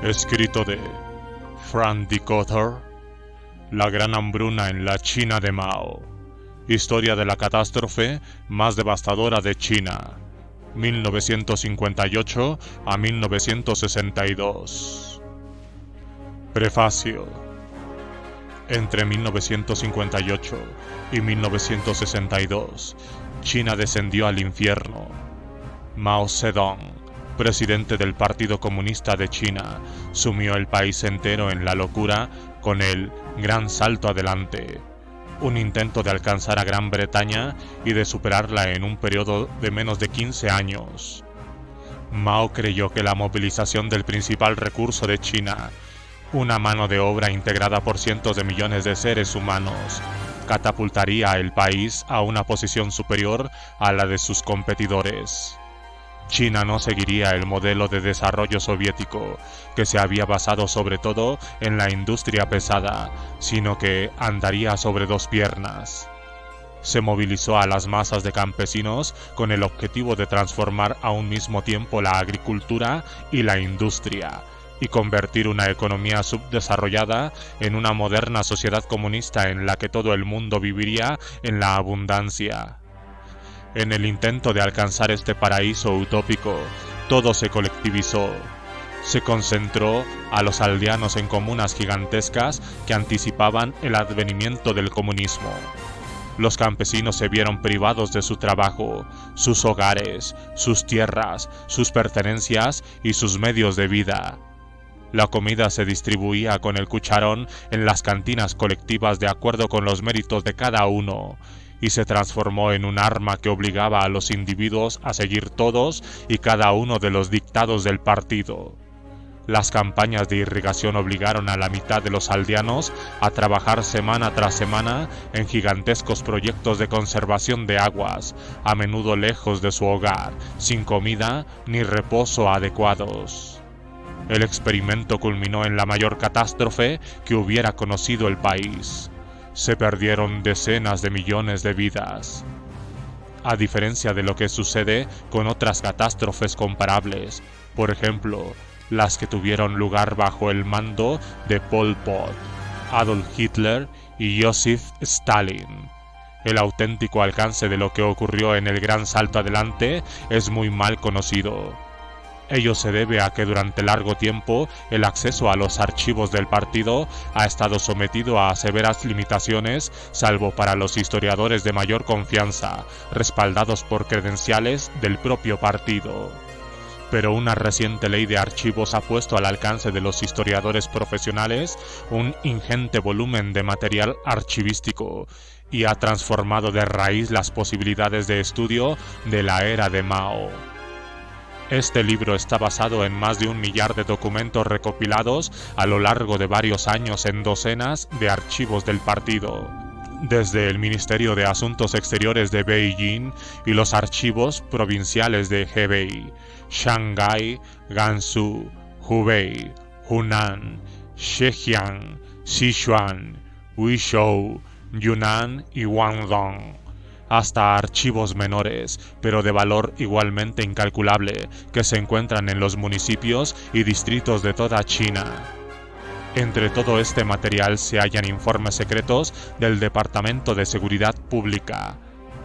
Escrito de Frank Dikötter, La gran hambruna en la China de Mao. Historia de la catástrofe más devastadora de China, 1958 a 1962. Prefacio. Entre 1958 y 1962, China descendió al infierno. Mao Zedong, presidente del Partido Comunista de China, sumió el país entero en la locura con el Gran Salto Adelante, un intento de alcanzar a Gran Bretaña y de superarla en un periodo de menos de 15 años. Mao creyó que la movilización del principal recurso de China, una mano de obra integrada por cientos de millones de seres humanos, catapultaría el país a una posición superior a la de sus competidores. China no seguiría el modelo de desarrollo soviético, que se había basado sobre todo en la industria pesada, sino que andaría sobre dos piernas. Se movilizó a las masas de campesinos con el objetivo de transformar a un mismo tiempo la agricultura y la industria, y convertir una economía subdesarrollada en una moderna sociedad comunista en la que todo el mundo viviría en la abundancia. En el intento de alcanzar este paraíso utópico, todo se colectivizó. Se concentró a los aldeanos en comunas gigantescas que anticipaban el advenimiento del comunismo. Los campesinos se vieron privados de su trabajo, sus hogares, sus tierras, sus pertenencias y sus medios de vida. La comida se distribuía con el cucharón en las cantinas colectivas de acuerdo con los méritos de cada uno, y se transformó en un arma que obligaba a los individuos a seguir todos y cada uno de los dictados del partido. Las campañas de irrigación obligaron a la mitad de los aldeanos a trabajar semana tras semana en gigantescos proyectos de conservación de aguas, a menudo lejos de su hogar, sin comida ni reposo adecuados. El experimento culminó en la mayor catástrofe que hubiera conocido el país. Se perdieron decenas de millones de vidas. A diferencia de lo que sucede con otras catástrofes comparables, por ejemplo, las que tuvieron lugar bajo el mando de Pol Pot, Adolf Hitler y Joseph Stalin, el auténtico alcance de lo que ocurrió en el Gran Salto Adelante es muy mal conocido. Ello se debe a que durante largo tiempo el acceso a los archivos del partido ha estado sometido a severas limitaciones, salvo para los historiadores de mayor confianza, respaldados por credenciales del propio partido. Pero una reciente ley de archivos ha puesto al alcance de los historiadores profesionales un ingente volumen de material archivístico y ha transformado de raíz las posibilidades de estudio de la era de Mao. Este libro está basado en más de 1 millar de documentos recopilados a lo largo de varios años en docenas de archivos del partido, desde el Ministerio de Asuntos Exteriores de Beijing y los archivos provinciales de Hebei, Shanghái, Gansu, Hubei, Hunan, Zhejiang, Sichuan, Guizhou, Yunnan y Guangdong, hasta archivos menores, pero de valor igualmente incalculable, que se encuentran en los municipios y distritos de toda China. Entre todo este material se hallan informes secretos del Departamento de Seguridad Pública,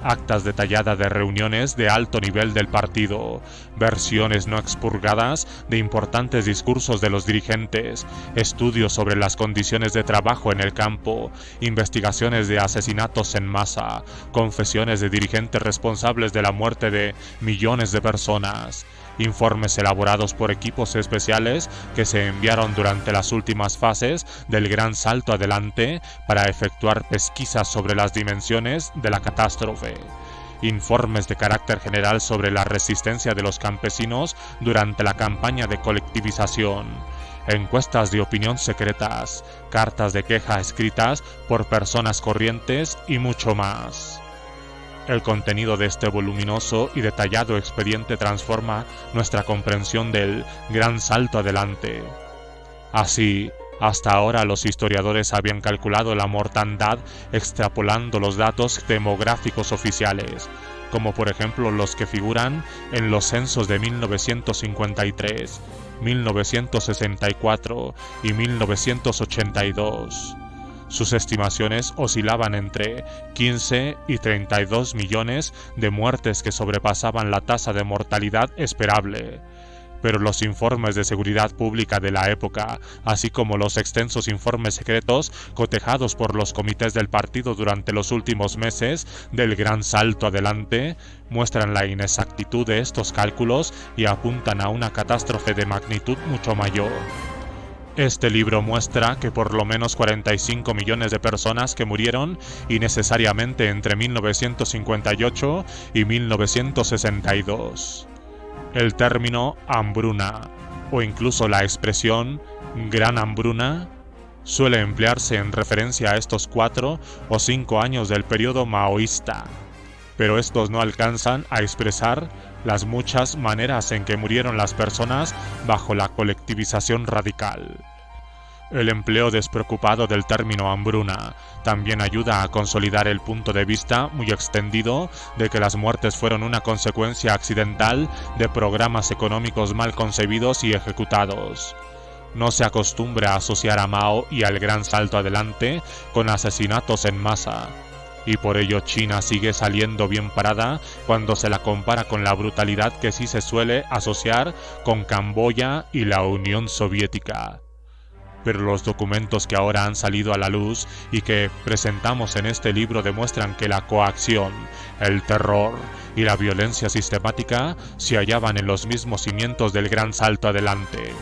actas detalladas de reuniones de alto nivel del partido, versiones no expurgadas de importantes discursos de los dirigentes, estudios sobre las condiciones de trabajo en el campo, investigaciones de asesinatos en masa, confesiones de dirigentes responsables de la muerte de millones de personas, informes elaborados por equipos especiales que se enviaron durante las últimas fases del Gran Salto Adelante para efectuar pesquisas sobre las dimensiones de la catástrofe, informes de carácter general sobre la resistencia de los campesinos durante la campaña de colectivización, encuestas de opinión secretas, cartas de queja escritas por personas corrientes y mucho más. El contenido de este voluminoso y detallado expediente transforma nuestra comprensión del Gran Salto Adelante. Así, hasta ahora los historiadores habían calculado la mortandad extrapolando los datos demográficos oficiales, como por ejemplo los que figuran en los censos de 1953, 1964 y 1982. Sus estimaciones oscilaban entre 15 y 32 millones de muertes que sobrepasaban la tasa de mortalidad esperable. Pero los informes de seguridad pública de la época, así como los extensos informes secretos cotejados por los comités del partido durante los últimos meses del Gran Salto Adelante, muestran la inexactitud de estos cálculos y apuntan a una catástrofe de magnitud mucho mayor. Este libro muestra que por lo menos 45 millones de personas que murieron innecesariamente entre 1958 y 1962. El término hambruna, o incluso la expresión gran hambruna, suele emplearse en referencia a estos 4 o 5 años del periodo maoísta, pero estos no alcanzan a expresar las muchas maneras en que murieron las personas bajo la colectivización radical. El empleo despreocupado del término hambruna también ayuda a consolidar el punto de vista muy extendido de que las muertes fueron una consecuencia accidental de programas económicos mal concebidos y ejecutados. No se acostumbra a asociar a Mao y al Gran Salto Adelante con asesinatos en masa, y por ello China sigue saliendo bien parada cuando se la compara con la brutalidad que sí se suele asociar con Camboya y la Unión Soviética. Pero los documentos que ahora han salido a la luz y que presentamos en este libro demuestran que la coacción, el terror y la violencia sistemática se hallaban en los mismos cimientos del Gran Salto Adelante.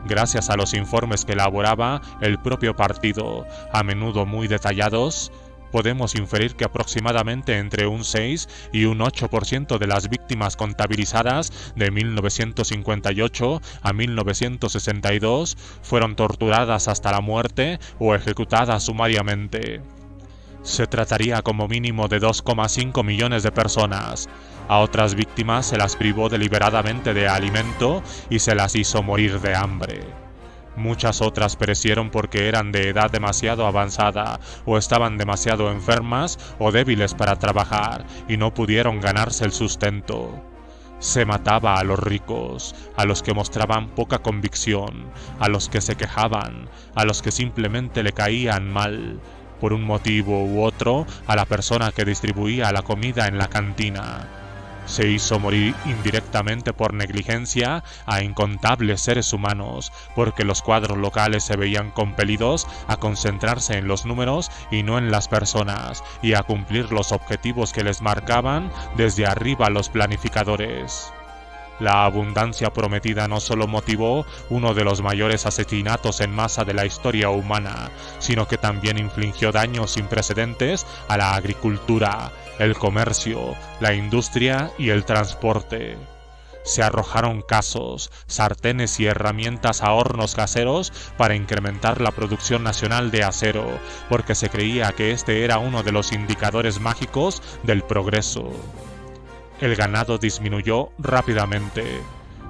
Gracias a los informes que elaboraba el propio partido, a menudo muy detallados, podemos inferir que aproximadamente entre un 6 y un 8% de las víctimas contabilizadas de 1958 a 1962 fueron torturadas hasta la muerte o ejecutadas sumariamente. Se trataría como mínimo de 2,5 millones de personas. A otras víctimas se las privó deliberadamente de alimento y se las hizo morir de hambre. Muchas otras perecieron porque eran de edad demasiado avanzada o estaban demasiado enfermas o débiles para trabajar y no pudieron ganarse el sustento. Se mataba a los ricos, a los que mostraban poca convicción, a los que se quejaban, a los que simplemente le caían mal, por un motivo u otro, a la persona que distribuía la comida en la cantina. Se hizo morir indirectamente por negligencia a incontables seres humanos, porque los cuadros locales se veían compelidos a concentrarse en los números y no en las personas, y a cumplir los objetivos que les marcaban desde arriba los planificadores. La abundancia prometida no solo motivó uno de los mayores asesinatos en masa de la historia humana, sino que también infligió daños sin precedentes a la agricultura, el comercio, la industria y el transporte. Se arrojaron casos, sartenes y herramientas a hornos caseros para incrementar la producción nacional de acero, porque se creía que este era uno de los indicadores mágicos del progreso. El ganado disminuyó rápidamente,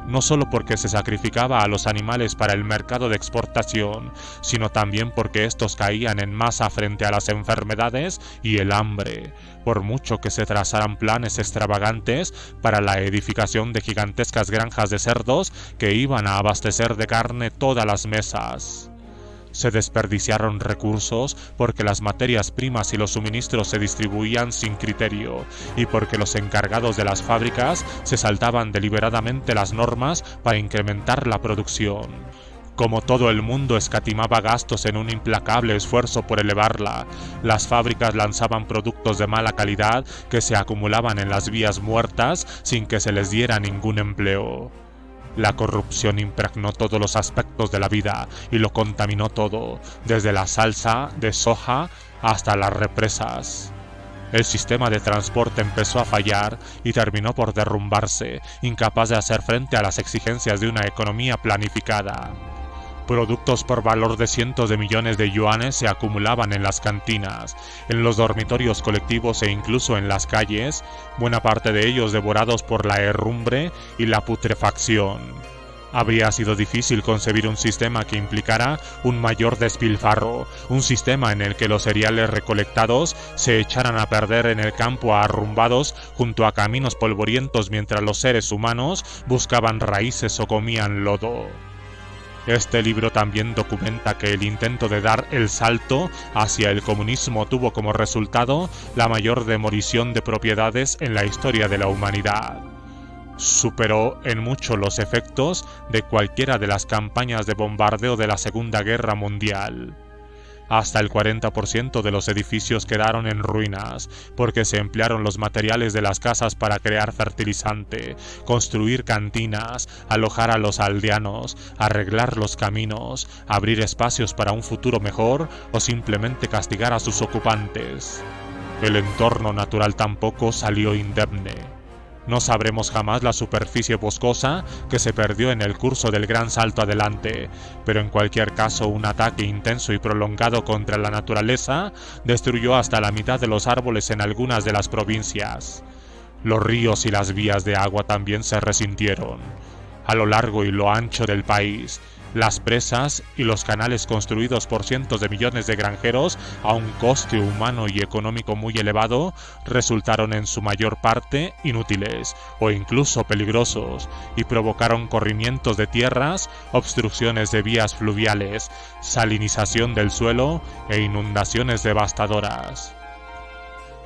no solo porque se sacrificaba a los animales para el mercado de exportación, sino también porque estos caían en masa frente a las enfermedades y el hambre, por mucho que se trazaran planes extravagantes para la edificación de gigantescas granjas de cerdos que iban a abastecer de carne todas las mesas. Se desperdiciaron recursos porque las materias primas y los suministros se distribuían sin criterio y porque los encargados de las fábricas se saltaban deliberadamente las normas para incrementar la producción. Como todo el mundo escatimaba gastos en un implacable esfuerzo por elevarla, las fábricas lanzaban productos de mala calidad que se acumulaban en las vías muertas sin que se les diera ningún empleo. La corrupción impregnó todos los aspectos de la vida y lo contaminó todo, desde la salsa de soja hasta las represas. El sistema de transporte empezó a fallar y terminó por derrumbarse, incapaz de hacer frente a las exigencias de una economía planificada. Productos por valor de cientos de millones de yuanes se acumulaban en las cantinas, en los dormitorios colectivos e incluso en las calles, buena parte de ellos devorados por la herrumbre y la putrefacción. Habría sido difícil concebir un sistema que implicara un mayor despilfarro, un sistema en el que los cereales recolectados se echaran a perder en el campo arrumbados junto a caminos polvorientos mientras los seres humanos buscaban raíces o comían lodo. Este libro también documenta que el intento de dar el salto hacia el comunismo tuvo como resultado la mayor demolición de propiedades en la historia de la humanidad. Superó en mucho los efectos de cualquiera de las campañas de bombardeo de la Segunda Guerra Mundial. Hasta el 40% de los edificios quedaron en ruinas, porque se emplearon los materiales de las casas para crear fertilizante, construir cantinas, alojar a los aldeanos, arreglar los caminos, abrir espacios para un futuro mejor o simplemente castigar a sus ocupantes. El entorno natural tampoco salió indemne. No sabremos jamás la superficie boscosa que se perdió en el curso del gran salto adelante, pero en cualquier caso un ataque intenso y prolongado contra la naturaleza destruyó hasta la mitad de los árboles en algunas de las provincias. Los ríos y las vías de agua también se resintieron. A lo largo y lo ancho del país, las presas y los canales construidos por cientos de millones de granjeros a un coste humano y económico muy elevado resultaron en su mayor parte inútiles o incluso peligrosos y provocaron corrimientos de tierras, obstrucciones de vías fluviales, salinización del suelo e inundaciones devastadoras.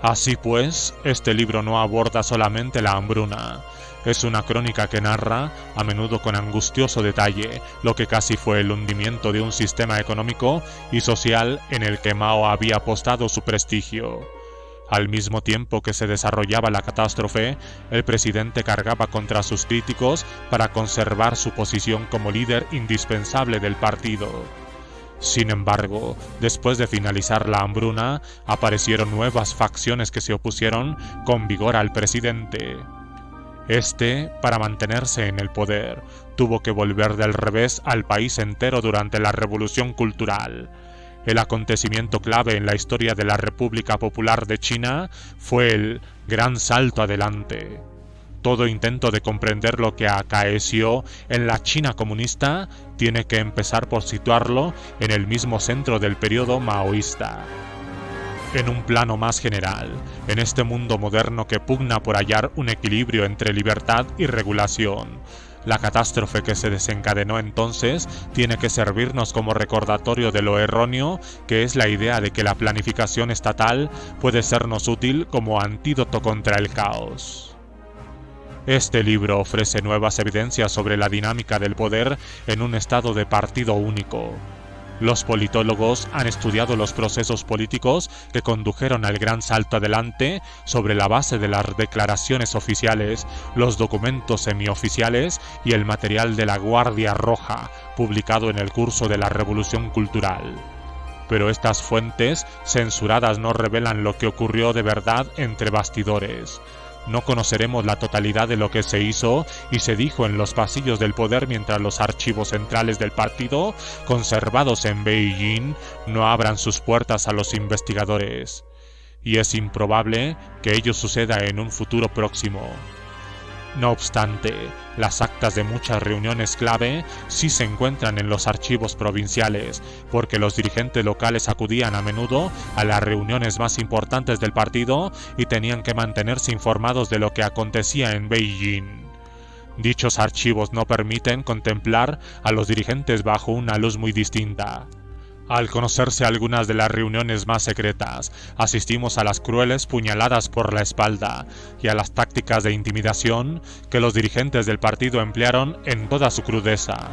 Así pues, este libro no aborda solamente la hambruna. Es una crónica que narra, a menudo con angustioso detalle, lo que casi fue el hundimiento de un sistema económico y social en el que Mao había apostado su prestigio. Al mismo tiempo que se desarrollaba la catástrofe, el presidente cargaba contra sus críticos para conservar su posición como líder indispensable del partido. Sin embargo, después de finalizar la hambruna, aparecieron nuevas facciones que se opusieron con vigor al presidente. Este, para mantenerse en el poder, tuvo que volver del revés al país entero durante la Revolución Cultural. El acontecimiento clave en la historia de la República Popular de China fue el Gran Salto Adelante. Todo intento de comprender lo que acaeció en la China comunista tiene que empezar por situarlo en el mismo centro del periodo maoísta. En un plano más general, en este mundo moderno que pugna por hallar un equilibrio entre libertad y regulación, la catástrofe que se desencadenó entonces tiene que servirnos como recordatorio de lo erróneo que es la idea de que la planificación estatal puede sernos útil como antídoto contra el caos. Este libro ofrece nuevas evidencias sobre la dinámica del poder en un estado de partido único. Los politólogos han estudiado los procesos políticos que condujeron al gran salto adelante sobre la base de las declaraciones oficiales, los documentos semioficiales y el material de la Guardia Roja, publicado en el curso de la Revolución Cultural. Pero estas fuentes censuradas no revelan lo que ocurrió de verdad entre bastidores. No conoceremos la totalidad de lo que se hizo y se dijo en los pasillos del poder mientras los archivos centrales del partido, conservados en Beijing, no abran sus puertas a los investigadores. Y es improbable que ello suceda en un futuro próximo. No obstante, las actas de muchas reuniones clave sí se encuentran en los archivos provinciales, porque los dirigentes locales acudían a menudo a las reuniones más importantes del partido y tenían que mantenerse informados de lo que acontecía en Beijing. Dichos archivos no permiten contemplar a los dirigentes bajo una luz muy distinta. Al conocerse algunas de las reuniones más secretas, asistimos a las crueles puñaladas por la espalda y a las tácticas de intimidación que los dirigentes del partido emplearon en toda su crudeza.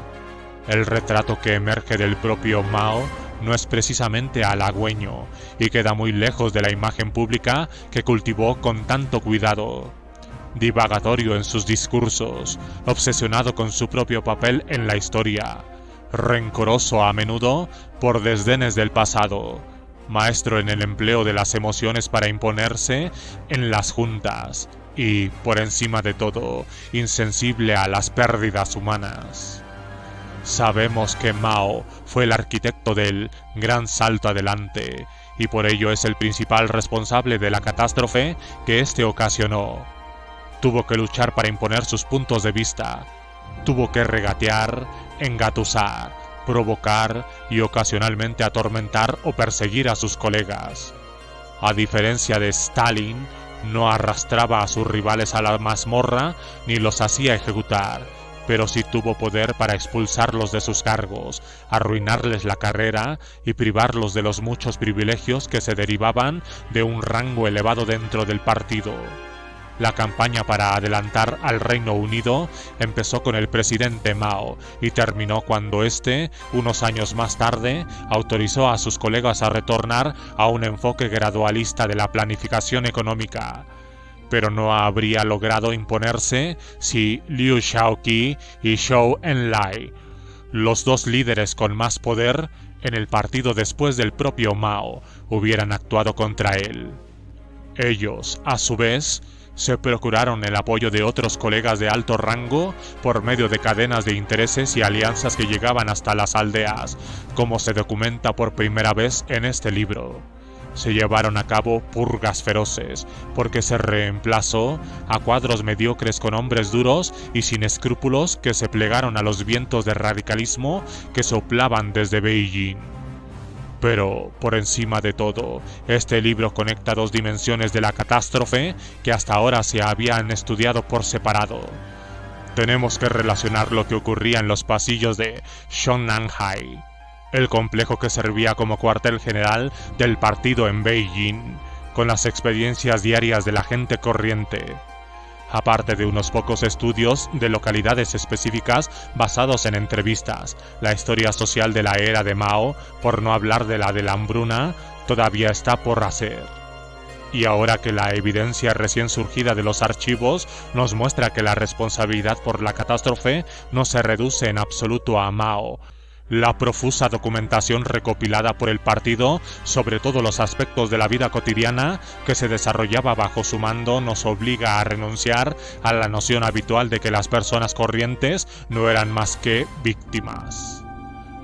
El retrato que emerge del propio Mao no es precisamente halagüeño y queda muy lejos de la imagen pública que cultivó con tanto cuidado. Divagatorio en sus discursos, obsesionado con su propio papel en la historia, rencoroso a menudo por desdenes del pasado, maestro en el empleo de las emociones para imponerse en las juntas y, por encima de todo, insensible a las pérdidas humanas. Sabemos que Mao fue el arquitecto del Gran Salto Adelante y por ello es el principal responsable de la catástrofe que éste ocasionó. Tuvo que luchar para imponer sus puntos de vista, tuvo que regatear, engatusar, provocar y ocasionalmente atormentar o perseguir a sus colegas. A diferencia de Stalin, no arrastraba a sus rivales a la mazmorra ni los hacía ejecutar, pero sí tuvo poder para expulsarlos de sus cargos, arruinarles la carrera y privarlos de los muchos privilegios que se derivaban de un rango elevado dentro del partido. La campaña para adelantar al Reino Unido empezó con el presidente Mao y terminó cuando éste, unos años más tarde, autorizó a sus colegas a retornar a un enfoque gradualista de la planificación económica. Pero no habría logrado imponerse si Liu Shaoqi y Zhou Enlai, los dos líderes con más poder en el partido después del propio Mao, hubieran actuado contra él. Ellos, a su vez, se procuraron el apoyo de otros colegas de alto rango por medio de cadenas de intereses y alianzas que llegaban hasta las aldeas, como se documenta por primera vez en este libro. Se llevaron a cabo purgas feroces, porque se reemplazó a cuadros mediocres con hombres duros y sin escrúpulos que se plegaron a los vientos de radicalismo que soplaban desde Beijing. Pero, por encima de todo, este libro conecta dos dimensiones de la catástrofe que hasta ahora se habían estudiado por separado. Tenemos que relacionar lo que ocurría en los pasillos de Shongnanhai, el complejo que servía como cuartel general del partido en Beijing, con las experiencias diarias de la gente corriente. Aparte de unos pocos estudios de localidades específicas basados en entrevistas, la historia social de la era de Mao, por no hablar de la de la hambruna, todavía está por hacer. Y ahora que la evidencia recién surgida de los archivos nos muestra que la responsabilidad por la catástrofe no se reduce en absoluto a Mao, la profusa documentación recopilada por el partido sobre todos los aspectos de la vida cotidiana que se desarrollaba bajo su mando nos obliga a renunciar a la noción habitual de que las personas corrientes no eran más que víctimas.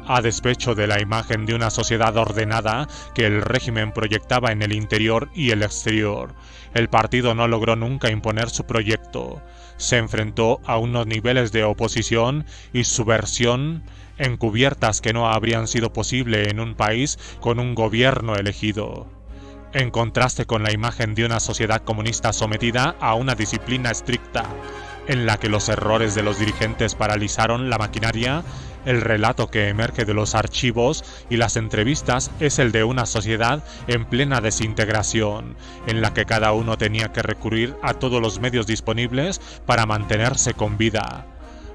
A despecho de la imagen de una sociedad ordenada que el régimen proyectaba en el interior y el exterior, el partido no logró nunca imponer su proyecto. Se enfrentó a unos niveles de oposición y subversión encubiertas que no habrían sido posible en un país con un gobierno elegido. En contraste con la imagen de una sociedad comunista sometida a una disciplina estricta, en la que los errores de los dirigentes paralizaron la maquinaria, el relato que emerge de los archivos y las entrevistas es el de una sociedad en plena desintegración, en la que cada uno tenía que recurrir a todos los medios disponibles para mantenerse con vida.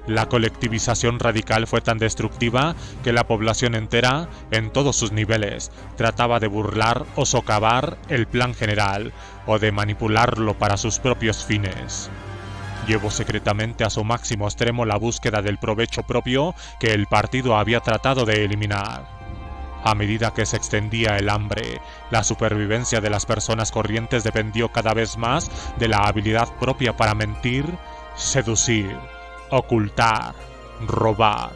La colectivización radical fue tan destructiva que la población entera, en todos sus niveles, trataba de burlar o socavar el plan general o de manipularlo para sus propios fines. Llevó secretamente a su máximo extremo la búsqueda del provecho propio que el partido había tratado de eliminar. A medida que se extendía el hambre, la supervivencia de las personas corrientes dependió cada vez más de la habilidad propia para mentir, seducir, ocultar, robar,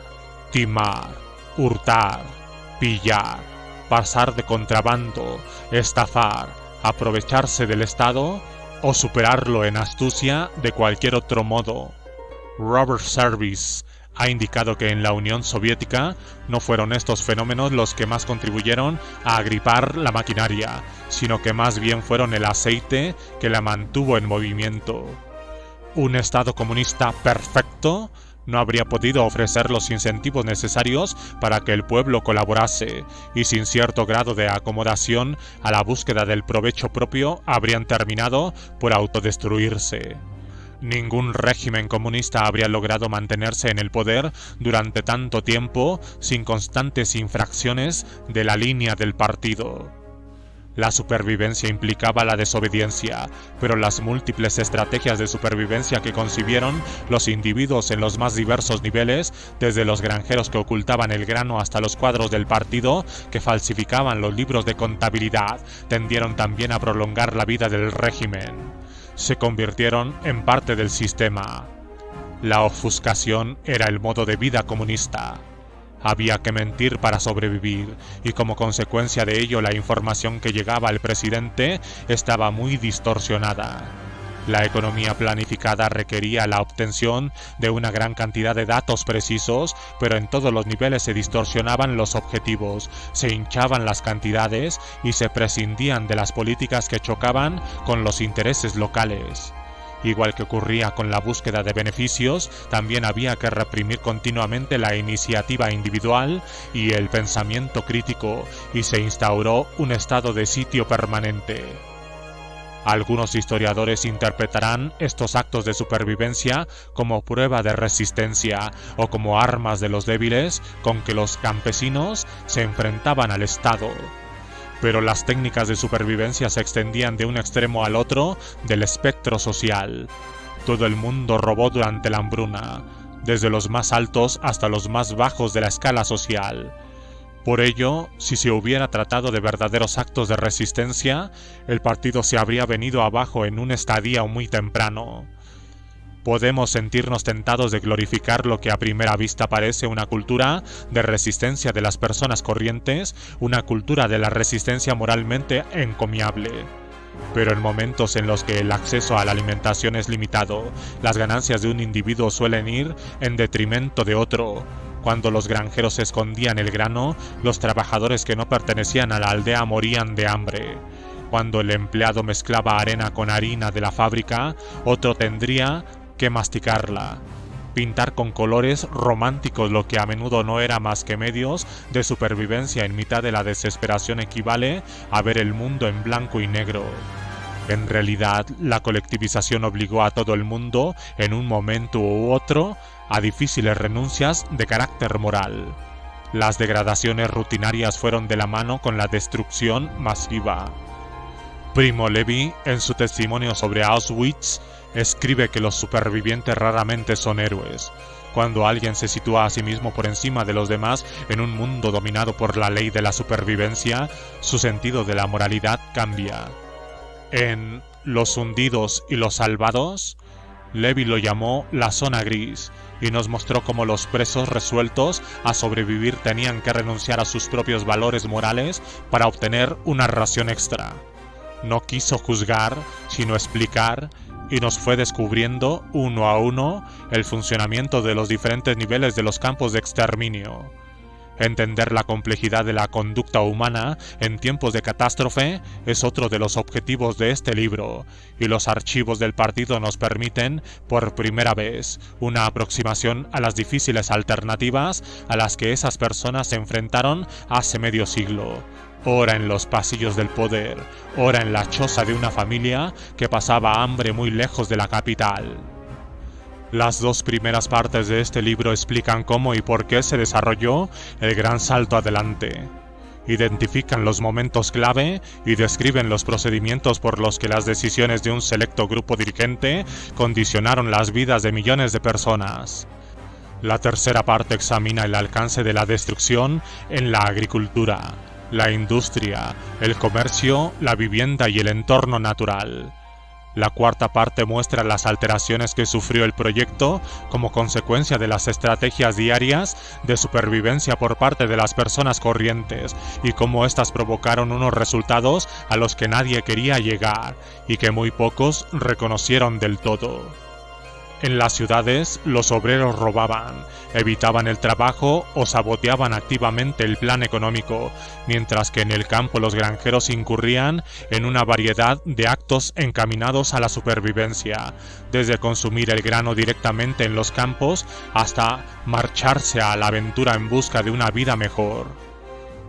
timar, hurtar, pillar, pasar de contrabando, estafar, aprovecharse del Estado o superarlo en astucia de cualquier otro modo. Robert Service ha indicado que en la Unión Soviética no fueron estos fenómenos los que más contribuyeron a agripar la maquinaria, sino que más bien fueron el aceite que la mantuvo en movimiento. Un Estado comunista perfecto no habría podido ofrecer los incentivos necesarios para que el pueblo colaborase, y sin cierto grado de acomodación a la búsqueda del provecho propio habrían terminado por autodestruirse. Ningún régimen comunista habría logrado mantenerse en el poder durante tanto tiempo sin constantes infracciones de la línea del partido. La supervivencia implicaba la desobediencia, pero las múltiples estrategias de supervivencia que concibieron los individuos en los más diversos niveles, desde los granjeros que ocultaban el grano hasta los cuadros del partido que falsificaban los libros de contabilidad, tendieron también a prolongar la vida del régimen. Se convirtieron en parte del sistema. La ofuscación era el modo de vida comunista. Había que mentir para sobrevivir, y como consecuencia de ello la información que llegaba al presidente estaba muy distorsionada. La economía planificada requería la obtención de una gran cantidad de datos precisos, pero en todos los niveles se distorsionaban los objetivos, se hinchaban las cantidades y se prescindían de las políticas que chocaban con los intereses locales. Igual que ocurría con la búsqueda de beneficios, también había que reprimir continuamente la iniciativa individual y el pensamiento crítico, y se instauró un estado de sitio permanente. Algunos historiadores interpretarán estos actos de supervivencia como prueba de resistencia o como armas de los débiles con que los campesinos se enfrentaban al Estado. Pero las técnicas de supervivencia se extendían de un extremo al otro del espectro social. Todo el mundo robó durante la hambruna, desde los más altos hasta los más bajos de la escala social. Por ello, si se hubiera tratado de verdaderos actos de resistencia, el partido se habría venido abajo en un estadio muy temprano. Podemos sentirnos tentados de glorificar lo que a primera vista parece una cultura de resistencia de las personas corrientes, una cultura de la resistencia moralmente encomiable. Pero en momentos en los que el acceso a la alimentación es limitado, las ganancias de un individuo suelen ir en detrimento de otro. Cuando los granjeros escondían el grano, los trabajadores que no pertenecían a la aldea morían de hambre. Cuando el empleado mezclaba arena con harina de la fábrica, otro tendría que masticarla. Pintar con colores románticos lo que a menudo no era más que medios de supervivencia en mitad de la desesperación equivale a ver el mundo en blanco y negro. En realidad, la colectivización obligó a todo el mundo, en un momento u otro, a difíciles renuncias de carácter moral. Las degradaciones rutinarias fueron de la mano con la destrucción masiva. Primo Levi, en su testimonio sobre Auschwitz, escribe que los supervivientes raramente son héroes. Cuando alguien se sitúa a sí mismo por encima de los demás en un mundo dominado por la ley de la supervivencia, su sentido de la moralidad cambia. En Los hundidos y los salvados, Levi lo llamó la zona gris y nos mostró cómo los presos resueltos a sobrevivir tenían que renunciar a sus propios valores morales para obtener una ración extra. No quiso juzgar, sino explicar, y nos fue descubriendo uno a uno el funcionamiento de los diferentes niveles de los campos de exterminio. Entender la complejidad de la conducta humana en tiempos de catástrofe es otro de los objetivos de este libro, y los archivos del partido nos permiten, por primera vez, una aproximación a las difíciles alternativas a las que esas personas se enfrentaron hace medio siglo. Ora en los pasillos del poder, ora en la choza de una familia que pasaba hambre muy lejos de la capital. Las dos primeras partes de este libro explican cómo y por qué se desarrolló el gran salto adelante. Identifican los momentos clave y describen los procedimientos por los que las decisiones de un selecto grupo dirigente condicionaron las vidas de millones de personas. La tercera parte examina el alcance de la destrucción en la agricultura, la industria, el comercio, la vivienda y el entorno natural. La cuarta parte muestra las alteraciones que sufrió el proyecto como consecuencia de las estrategias diarias de supervivencia por parte de las personas corrientes y cómo éstas provocaron unos resultados a los que nadie quería llegar y que muy pocos reconocieron del todo. En las ciudades, los obreros robaban, evitaban el trabajo o saboteaban activamente el plan económico, mientras que en el campo los granjeros incurrían en una variedad de actos encaminados a la supervivencia, desde consumir el grano directamente en los campos hasta marcharse a la aventura en busca de una vida mejor.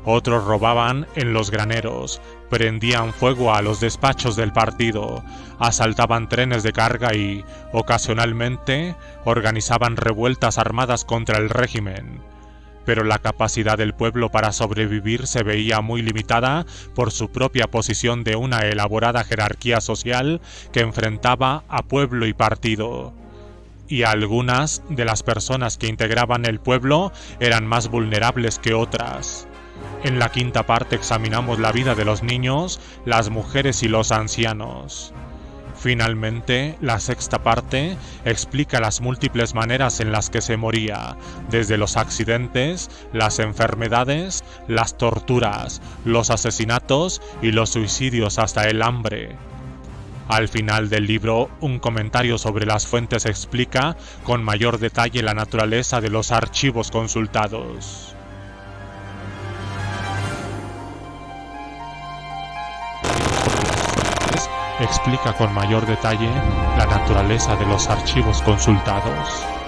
Otros robaban en los graneros, prendían fuego a los despachos del partido, asaltaban trenes de carga y, ocasionalmente, organizaban revueltas armadas contra el régimen. Pero la capacidad del pueblo para sobrevivir se veía muy limitada por su propia posición de una elaborada jerarquía social que enfrentaba a pueblo y partido. Y algunas de las personas que integraban el pueblo eran más vulnerables que otras. En la quinta parte examinamos la vida de los niños, las mujeres y los ancianos. Finalmente, la sexta parte explica las múltiples maneras en las que se moría, desde los accidentes, las enfermedades, las torturas, los asesinatos y los suicidios hasta el hambre. Al final del libro, un comentario sobre las fuentes explica con mayor detalle la naturaleza de los archivos consultados. Explica con mayor detalle la naturaleza de los archivos consultados.